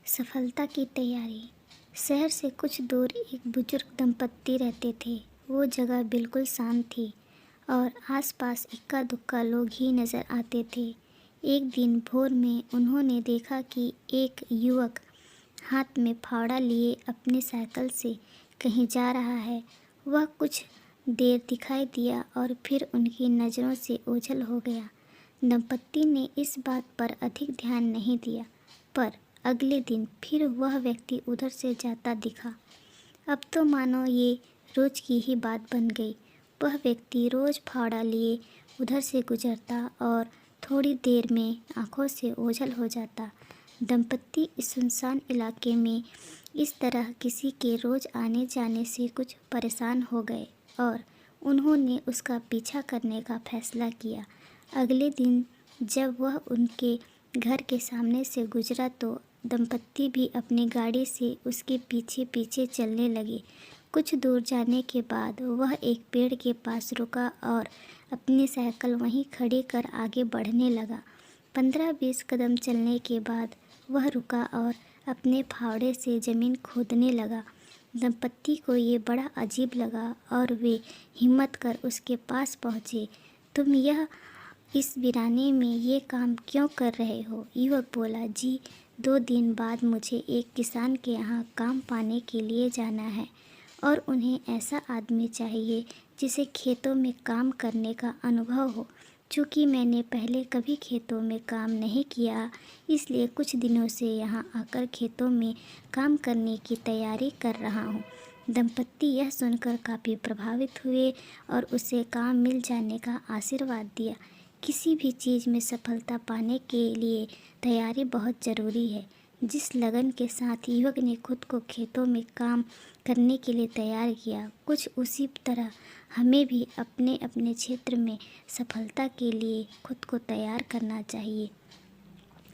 सफलता की तैयारी। शहर से कुछ दूर एक बुजुर्ग दंपत्ति रहते थे। वो जगह बिल्कुल शांत थी और आसपास इक्का दुक्का लोग ही नज़र आते थे। एक दिन भोर में उन्होंने देखा कि एक युवक हाथ में फावड़ा लिए अपनी साइकिल से कहीं जा रहा है। वह कुछ देर दिखाई दिया और फिर उनकी नज़रों से ओझल हो गया। दंपत्ति ने इस बात पर अधिक ध्यान नहीं दिया, पर अगले दिन फिर वह व्यक्ति उधर से जाता दिखा। अब तो मानो ये रोज की ही बात बन गई। वह व्यक्ति रोज फावड़ा लिए उधर से गुजरता और थोड़ी देर में आंखों से ओझल हो जाता। दंपत्ति इस सुनसान इलाके में इस तरह किसी के रोज आने जाने से कुछ परेशान हो गए और उन्होंने उसका पीछा करने का फैसला किया। अगले दिन जब वह उनके घर के सामने से गुजरा तो दंपत्ति भी अपनी गाड़ी से उसके पीछे पीछे चलने लगे। कुछ दूर जाने के बाद वह एक पेड़ के पास रुका और अपनी साइकिल वहीं खड़ी कर आगे बढ़ने लगा। 15-20 कदम चलने के बाद वह रुका और अपने फावड़े से ज़मीन खोदने लगा। दंपत्ति को ये बड़ा अजीब लगा और वे हिम्मत कर उसके पास पहुँचे। तुम इस वीराने में ये काम क्यों कर रहे हो? युवक बोला, जी 2 दिन बाद मुझे एक किसान के यहाँ काम पाने के लिए जाना है और उन्हें ऐसा आदमी चाहिए जिसे खेतों में काम करने का अनुभव हो। चूँकि मैंने पहले कभी खेतों में काम नहीं किया, इसलिए कुछ दिनों से यहाँ आकर खेतों में काम करने की तैयारी कर रहा हूँ। दंपत्ति यह सुनकर काफ़ी प्रभावित हुए और उसे काम मिल जाने का आशीर्वाद दिया। किसी भी चीज़ में सफलता पाने के लिए तैयारी बहुत ज़रूरी है। जिस लगन के साथ युवक ने खुद को खेतों में काम करने के लिए तैयार किया, कुछ उसी तरह हमें भी अपने अपने क्षेत्र में सफलता के लिए खुद को तैयार करना चाहिए।